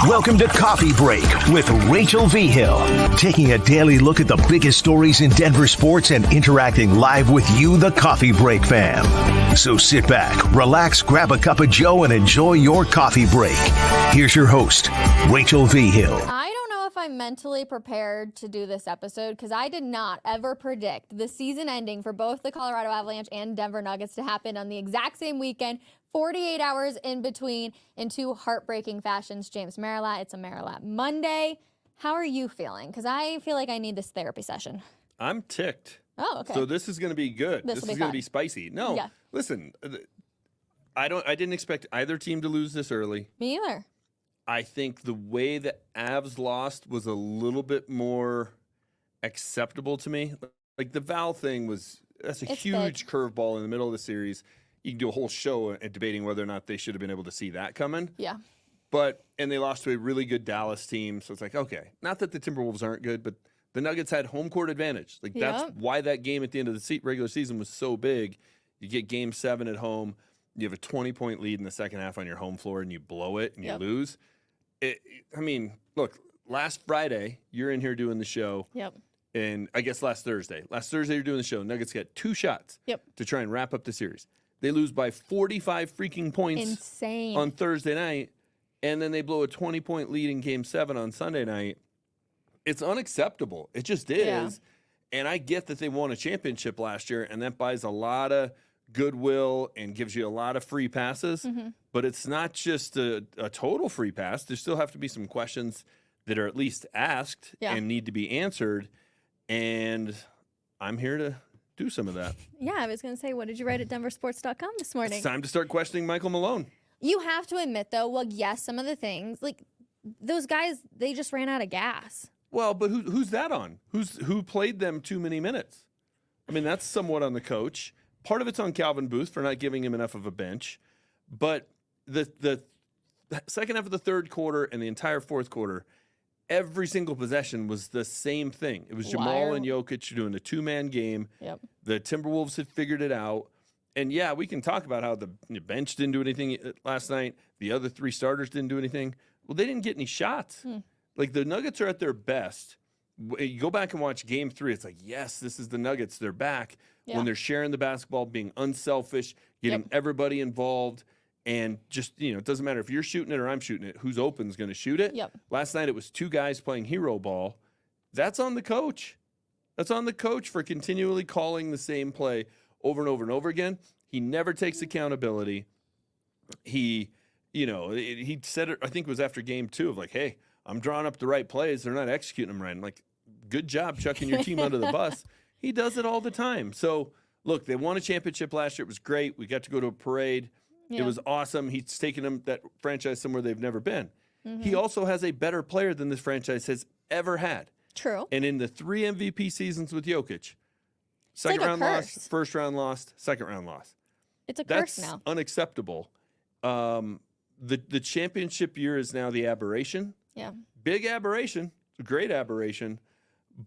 Welcome to Coffee Break with Rachel V. Hill, taking a daily look at the biggest stories in Denver sports and interacting live with you, the Coffee Break fam. So sit back, relax, grab a cup of joe, and enjoy your coffee break. Here's your host, Rachel V. Hill. I don't know if I'm mentally prepared to do this episode because I did not ever predict the season ending for both the Colorado Avalanche and Denver Nuggets to happen on the exact same weekend, 48 hours in between, in two heartbreaking fashions. James Marilat, it's a Marilat Monday. How are you feeling? Because I feel like I need this therapy session. I'm ticked. Oh, okay. So this is going to be good. This is going to be spicy. No, yeah. Listen, I didn't expect either team to lose this early. Me either. I think the way the Avs lost was a little bit more acceptable to me. Like the Val thing that's a huge curveball in the middle of the series. You can do a whole show debating whether or not they should have been able to see that coming. Yeah. And they lost to a really good Dallas team. So it's like, okay, not that the Timberwolves aren't good, but the Nuggets had home court advantage. Like that's why that game at the end of the regular season was so big. You get game 7 at home. You have a 20-point lead in the second half on your home floor and you blow it and you lose. Look, last Friday, you're in here doing the show. Yep. And I guess last Thursday. Last Thursday, you're doing the show. Nuggets got 2 shots to try and wrap up the series. They lose by 45 freaking points. Insane. On Thursday night. And then they blow a 20-point lead in game 7 on Sunday night. It's unacceptable. It just is. Yeah. And I get that they won a championship last year, and that buys a lot of goodwill and gives you a lot of free passes. Mm-hmm. But it's not just a total free pass. There still have to be some questions that are at least asked and need to be answered. And I'm here to do some of that. Yeah, I was going to say, what did you write at denversports.com this morning? It's time to start questioning Michael Malone. You have to admit, though, well, yes, some of the things, like those guys, they just ran out of gas. Well, but who's that on? Who played them too many minutes? I mean, that's somewhat on the coach. Part of it's on Calvin Booth for not giving him enough of a bench. But the second half of the third quarter and the entire fourth quarter, every single possession was the same thing. It was Jamal and Jokic doing a 2-man game. Yep. The Timberwolves had figured it out. And, yeah, we can talk about how the bench didn't do anything last night. The other 3 starters didn't do anything. Well, they didn't get any shots. Like, the Nuggets are at their best. You go back and watch Game 3. It's like, yes, this is the Nuggets. They're back when they're sharing the basketball, being unselfish, getting everybody involved. And just, it doesn't matter if you're shooting it or I'm shooting it. Who's open is going to shoot it. Yep. Last night it was 2 guys playing hero ball. That's on the coach. That's on the coach for continually calling the same play over and over and over again. He never takes accountability. He said it, I think it was after Game 2 of like, hey, I'm drawing up the right plays. They're not executing them right. I'm like, good job chucking your team under the bus. He does it all the time. So, look, they won a championship last year. It was great. We got to go to a parade. Yeah. It was awesome. He's taken them, that franchise, somewhere they've never been. Mm-hmm. He also has a better player than this franchise has ever had. True. And in the 3 MVP seasons with Jokic, second round lost, first round lost, second round lost. It's a curse now. That's unacceptable. The championship year is now the aberration. Yeah. Big aberration. Great aberration.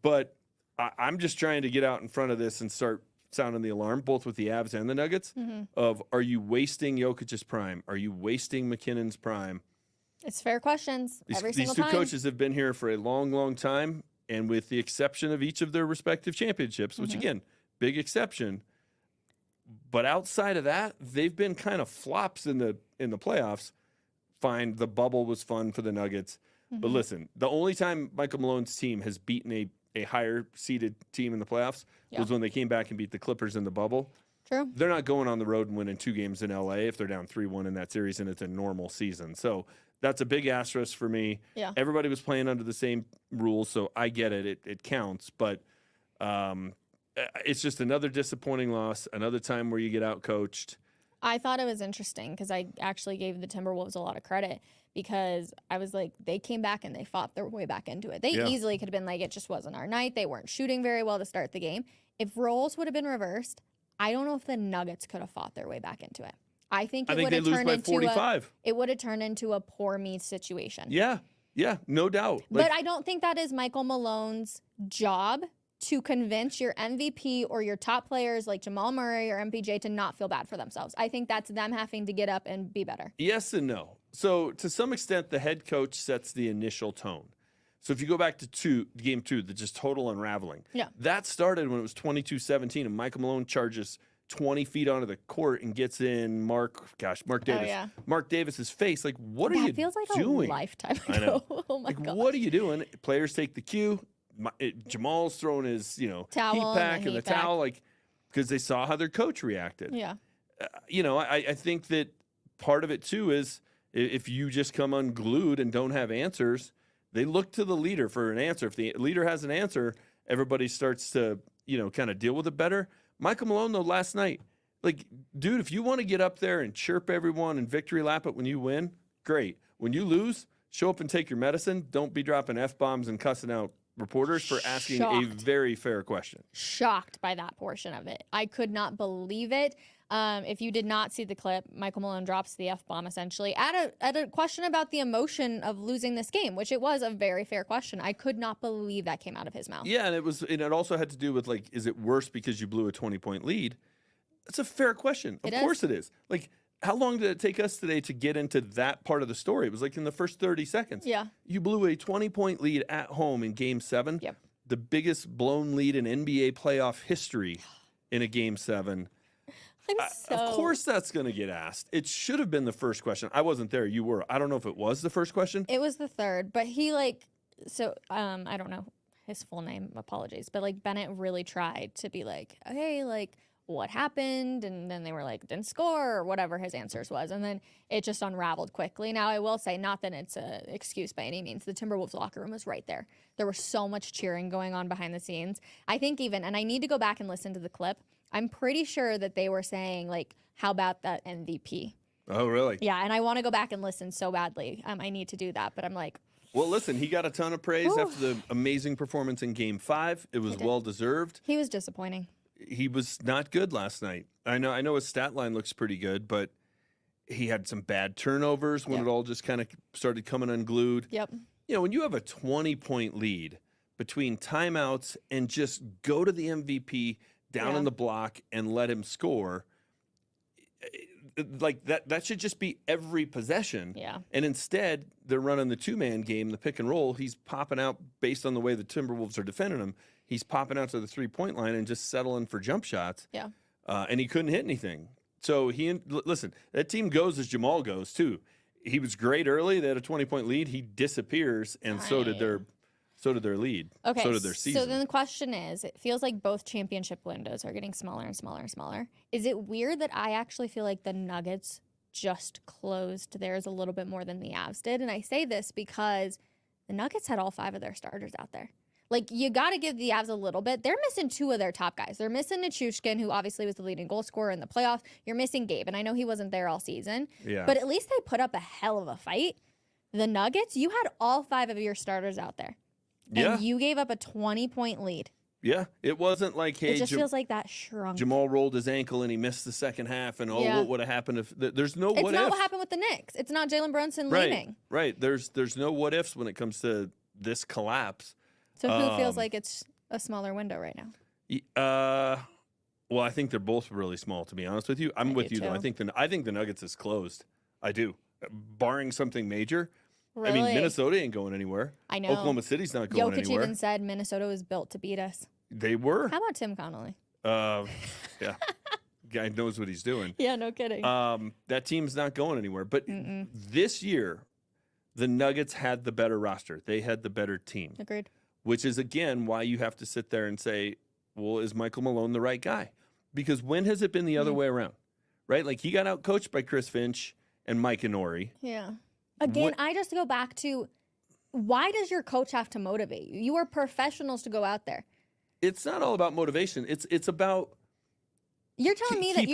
But I'm just trying to get out in front of this and start sounding the alarm, both with the Avs and the Nuggets, of are you wasting Jokic's prime? Are you wasting McKinnon's prime? It's fair questions every single time. These 2 coaches have been here for a long, long time, and with the exception of each of their respective championships, which, again, big exception, but outside of that, they've been kind of flops in the playoffs. Fine, the bubble was fun for the Nuggets. But listen, the only time Michael Malone's team has beaten a higher-seeded team in the playoffs was when they came back and beat the Clippers in the bubble. True. They're not going on the road and winning 2 games in L.A. if they're down 3-1 in that series and it's a normal season. So that's a big asterisk for me. Yeah. Everybody was playing under the same rules, so I get it. It counts. But it's just another disappointing loss, another time where you get out-coached. I thought it was interesting because I actually gave the Timberwolves a lot of credit because I was like, they came back and they fought their way back into it. They easily could have been like, it just wasn't our night. They weren't shooting very well to start the game. If roles would have been reversed, I don't know if the Nuggets could have fought their way back into it. I think would have turned into 45. It would have turned into a poor me situation. Yeah, no doubt. But I don't think that is Michael Malone's job to convince your MVP or your top players like Jamal Murray or MPJ to not feel bad for themselves. I think that's them having to get up and be better. Yes and no. So to some extent, the head coach sets the initial tone. So if you go back to game 2, the just total unraveling, that started when it was 22-17, and Michael Malone charges 20 feet onto the court and gets in Mark Davis. Mark Davis's face. Like, what are you doing? That feels like a lifetime ago. I know. Oh my God. What are you doing? Players take the cue. Jamal's throwing his, towel heat pack and the towel, like, because they saw how their coach reacted. Yeah. I think that part of it too is if you just come unglued and don't have answers, they look to the leader for an answer. If the leader has an answer, everybody starts to, kind of deal with it better. Michael Malone, though, last night, like, dude, if you want to get up there and chirp everyone and victory lap it when you win, great. When you lose, show up and take your medicine. Don't be dropping F-bombs and cussing out reporters for asking a very fair question. Shocked by that portion of it. I could not believe it. If you did not see the clip, Michael Malone drops the F-bomb essentially at a question about the emotion of losing this game, which it was a very fair question. I could not believe that came out of his mouth. Yeah, and it also had to do with, like, is it worse because you blew a 20-point lead? That's a fair question. Of course it is. Like, how long did it take us today to get into that part of the story? It was like in the first 30 seconds. Yeah. You blew a 20-point lead at home in Game 7. Yep. The biggest blown lead in NBA playoff history in a Game 7. Of course that's going to get asked. It should have been the first question. I wasn't there. You were. I don't know if it was the first question. It was the third, but he I don't know his full name. Apologies. But like Bennett really tried to be like, hey, like what happened? And then they were like, didn't score or whatever his answers was. And then it just unraveled quickly. Now I will say, not that it's an excuse by any means. The Timberwolves locker room was right there. There was so much cheering going on behind the scenes. I think and I need to go back and listen to the clip. I'm pretty sure that they were saying, like, how about that MVP? Oh, really? Yeah, and I want to go back and listen so badly. I need to do that, but I'm like... Well, listen, he got a ton of praise after the amazing performance in Game 5. It was well-deserved. He was disappointing. He was not good last night. I know his stat line looks pretty good, but he had some bad turnovers when it all just kind of started coming unglued. Yep. When you have a 20-point lead between timeouts and just go to the MVP down in the block and let him score, like that should just be every possession. Yeah. And instead, they're running the two-man game, the pick and roll. He's popping out based on the way the Timberwolves are defending him. He's popping out to the three-point line and just settling for jump shots. Yeah. And he couldn't hit anything. So listen, that team goes as Jamal goes too. He was great early. They had a 20-point lead. He disappears, and so did their lead. Okay. So did their season. So then the question is, it feels like both championship windows are getting smaller and smaller and smaller. Is it weird that I actually feel like the Nuggets just closed theirs a little bit more than the Avs did? And I say this because the Nuggets had all 5 of their starters out there. Like, you got to give the Avs a little bit. They're missing 2 of their top guys. They're missing Nichushkin, who obviously was the leading goal scorer in the playoffs. You're missing Gabe, and I know he wasn't there all season. Yeah. But at least they put up a hell of a fight. The Nuggets, you had all 5 of your starters out there. And you gave up a 20-point lead. Yeah, it wasn't like, hey, it just feels like that shrunk. Jamal rolled his ankle and he missed the second half, and what would have happened if there's no what if? It's not what happened with the Knicks. It's not Jalen Brunson leaving. Right. There's no what ifs when it comes to this collapse. So who feels like it's a smaller window right now? Well, I think they're both really small, to be honest with you. I'm with you though. I think the Nuggets is closed. I do, barring something major. Really? I mean, Minnesota ain't going anywhere. I know. Oklahoma City's not going Jokic anywhere. even said Minnesota was built to beat us. They were. How about Tim Connolly? Yeah. Guy knows what he's doing. Yeah, no kidding. That team's not going anywhere. But this year, the Nuggets had the better roster. They had the better team. Agreed. Which is, again, why you have to sit there and say, well, is Michael Malone the right guy? Because when has it been the other way around? Right? Like, he got outcoached by Chris Finch and Mike Inori. Yeah. Again, I just go back to, why does your coach have to motivate you? You are professionals to go out there. It's not all about motivation. It's about... You're telling me that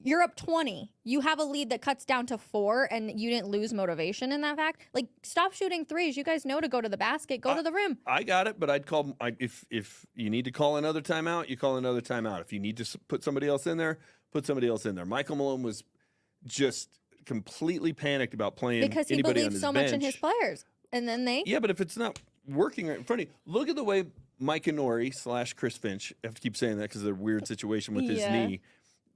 you're up 20. You have a lead that cuts down to 4, and you didn't lose motivation in that fact? Like, stop shooting threes. You guys know to go to the basket. Go to the rim. I got it, but I'd call... If you need to call another timeout, you call another timeout. If you need to put somebody else in there, put somebody else in there. Michael Malone was just completely panicked about playing because he anybody on believed his so bench. much in his players. And then Yeah, but if it's not working right in front of you, look at the way Mike Inori / Chris Finch, I have to keep saying that because of their weird situation with his knee.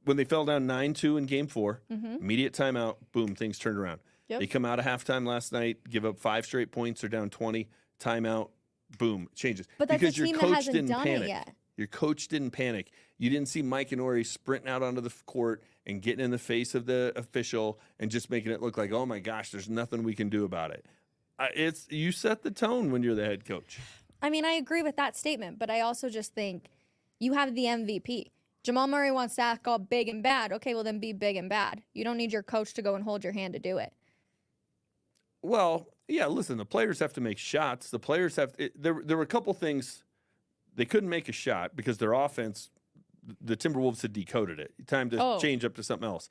When they fell down 9-2 in Game 4, immediate timeout, boom, things turned around. They come out of halftime last night, give up 5 straight points, they're down 20, timeout, boom, changes. But that's because a team your that coach hasn't didn't done panic. it yet. Your coach didn't panic. You didn't see Mike and Ori sprinting out onto the court and getting in the face of the official and just making it look like, oh my gosh, there's nothing we can do about it. You set the tone when you're the head coach. I mean, I agree with that statement, but I also just think you have the MVP. Jamal Murray wants to act all big and bad. Okay, well then be big and bad. You don't need your coach to go and hold your hand to do it. Well, yeah, listen, the players have to make shots. The players have there were a couple things. They couldn't make a shot because their offense, the Timberwolves had decoded it. Time to change up to something else.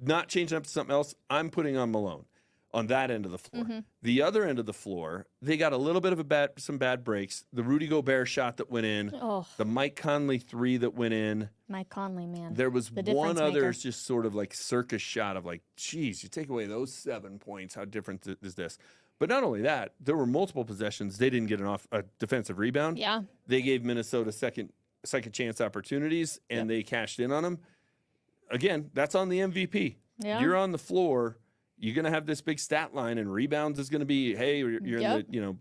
Not changing up to something else, I'm putting on Malone on that end of the floor. The other end of the floor, they got a little bit of some bad breaks. The Rudy Gobert shot that went in. The Mike Conley 3 that went in. Mike Conley, man. There was one other just sort of like circus shot of like, geez, you take away those 7 points. How different is this? But not only that, there were multiple possessions. They didn't get a defensive rebound. Yeah. They gave Minnesota second chance opportunities, and they cashed in on them. Again, that's on the MVP. Yeah. You're on the floor. You're going to have this big stat line, and rebounds is going to be, hey, you're in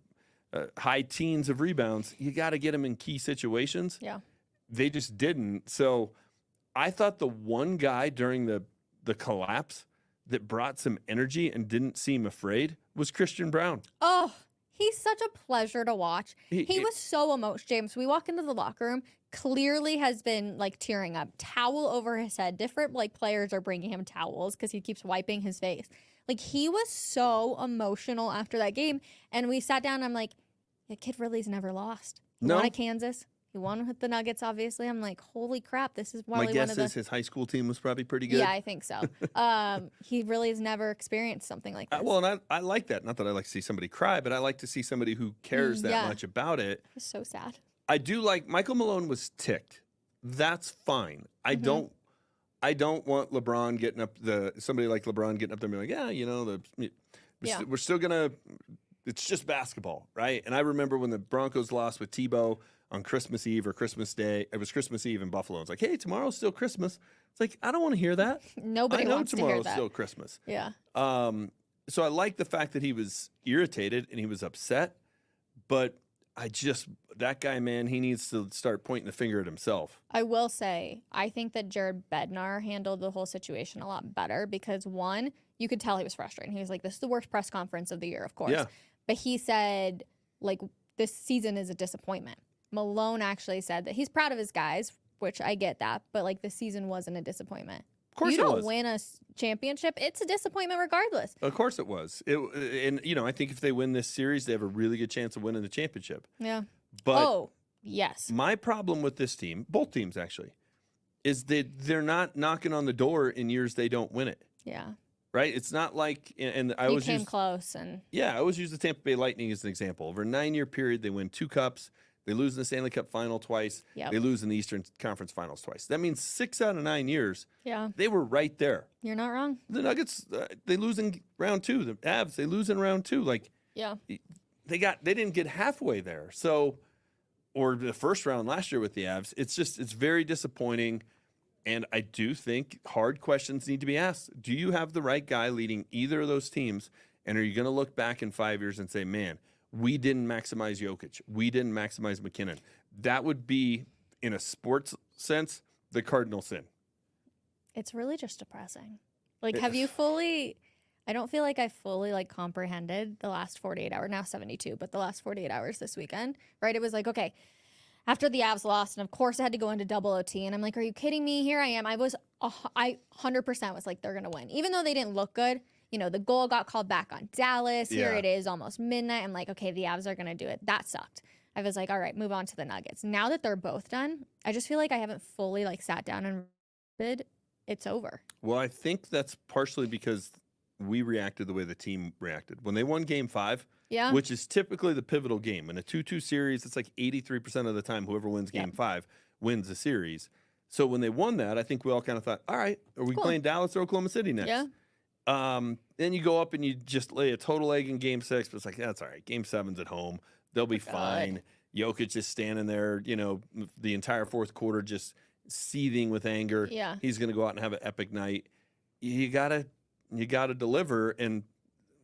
the high teens of rebounds. You got to get them in key situations. Yeah. They just didn't. So I thought the one guy during the collapse that brought some energy and didn't seem afraid was Christian Brown. Oh, he's such a pleasure to watch. He was so emotional. James, we walk into the locker room, clearly has been like tearing up, towel over his head. Different like players are bringing him towels because he keeps wiping his face. Like he was so emotional after that game. And we sat down and I'm like, the kid really's never lost. He won at Kansas. He won with the Nuggets, obviously. I'm like, holy crap, this is probably my guess is his high school team was probably pretty good. Yeah, I think so. He really has never experienced something like this. Well, and I like that. Not that I like to see somebody cry, but I like to see somebody who cares that much about it. It's so sad. I do like Michael Malone was ticked. That's fine. I don't want LeBron getting up somebody like LeBron getting up there and be like, we're still gonna. It's just basketball, right? And I remember when the Broncos lost with Tebow on Christmas Eve or Christmas Day. It was Christmas Eve in Buffalo. It's like, hey, tomorrow's still Christmas. It's like, I don't want to hear that. Nobody wants to hear that. I know tomorrow's still Christmas. Yeah. So I like the fact that he was irritated and he was upset, but that guy, man, he needs to start pointing the finger at himself. I will say, I think that Jared Bednar handled the whole situation a lot better because, one, you could tell he was frustrated. He was like, this is the worst press conference of the year, of course. Yeah. But he said, like, this season is a disappointment. Malone actually said that he's proud of his guys, which I get that, but like the season wasn't a disappointment. Of course you it don't was. win a championship, it's a disappointment regardless. Of course it was. And I think if they win this series, they have a really good chance of winning the championship. Yeah. But yes. My problem with this team, both teams actually, is that they're not knocking on the door in years they don't win it. Yeah. Right? It's not like, and I always came close. I always use the Tampa Bay Lightning as an example. Over a 9-year period, they win 2 cups. They lose in the Stanley Cup final twice. Yep. They lose in the Eastern Conference finals twice. That means 6 out of 9 years. Yeah. They were right there. You're not wrong. The Nuggets, they lose in round 2. The Avs, they lose in round 2. Like, yeah. They didn't get halfway there. So, or the first round last year with the Avs. It's very disappointing. And I do think hard questions need to be asked. Do you have the right guy leading either of those teams? And are you going to look back in 5 years and say, man, we didn't maximize Jokic. We didn't maximize McKinnon. That would be, in a sports sense, the cardinal sin. It's really just depressing. Like, have you fully... I don't feel like I fully, like, comprehended the last 48 hours. Now 72, but the last 48 hours this weekend, right? It was like, okay, after the Avs lost, and of course I had to go into double OT, and I'm like, are you kidding me? Here I am. I 100% was like, they're going to win. Even though they didn't look good. You know, the goal got called back on Dallas. Here it is, almost midnight. I'm like, okay, the Avs are going to do it. That sucked. I was like, all right, move on to the Nuggets. Now that they're both done, I just feel like I haven't fully, like, sat down and read. It's over. Well, I think that's partially because we reacted the way the team reacted. When they won Game 5, which is typically the pivotal game. In a 2-2 series, it's like 83% of the time whoever wins Game 5 wins the series. So when they won that, I think we all kind of thought, all right, are we playing Dallas or Oklahoma City next? Yeah. Then you go up and you just lay a total egg in Game 6, but it's like, that's all right. Game 7's at home. They'll be fine. Jokic is standing there, the entire fourth quarter just seething with anger. Yeah. He's going to go out and have an epic night. You gotta deliver, and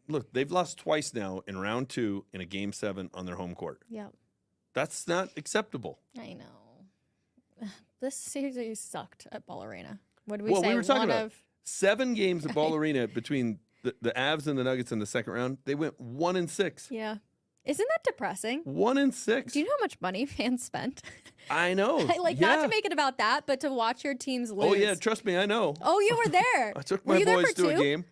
look, they've lost twice now in round 2 in a game 7 on their home court. Yep. That's not acceptable. I know. This series sucked at Ball Arena. What did we Well, say? we were talking about 7 games at Ball Arena between the Avs and the Nuggets in the second round. They went 1-6. Yeah. Isn't that depressing? 1-6. Do you know how much money fans spent? I know. Not to make it about that, but to watch your teams lose. Oh, yeah. Trust me, I know. Oh, you were there. I took Were my you there boys for to a 2? game.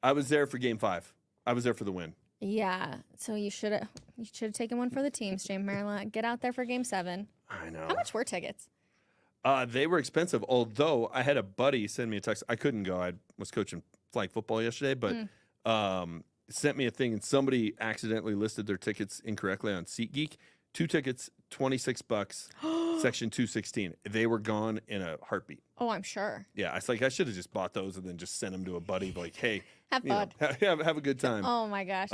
I was there for game 5. I was there for the win. Yeah. So you should have taken one for the teams, James Maryland. Get out there for game 7. I know. How much were tickets? They were expensive, although I had a buddy send me a text. I couldn't go. I was coaching flag football yesterday, but sent me a thing, and somebody accidentally listed their tickets incorrectly on SeatGeek. 2 tickets, $26, section 216. They were gone in a heartbeat. Oh, I'm sure. Yeah, I was like, I should have just bought those and then just sent them to a buddy, like, hey, Have fun. have a good time. Oh my gosh.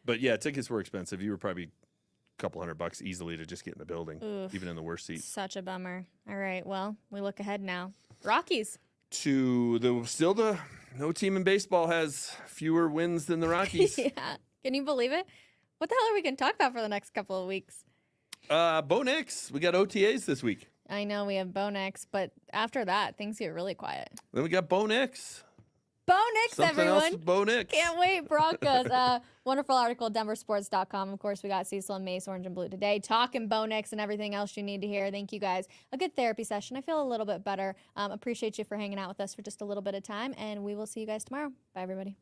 But yeah, tickets were expensive. You were probably a couple $100 easily to just get in the building, Oof. even in the worst seat. Such a bummer. All right. Well, we look ahead now. Rockies. To the no team in baseball has fewer wins than the Rockies. Yeah. Can you believe it? What the hell are we going to talk about for the next couple of weeks? Bo Nix. We got OTAs this week. I know we have Bo Nix, but after that, things get really quiet. Then we got Bo Nix. Bo Nix, Something everyone. else with Bo Nix. Can't wait, Broncos. Wonderful article, denversports.com. Of course, we got Cecil and Mace, Orange and Blue today, talking Bo Nix and everything else you need to hear. Thank you, guys. A good therapy session. I feel a little bit better. Appreciate you for hanging out with us for just a little bit of time, and we will see you guys tomorrow. Bye, everybody.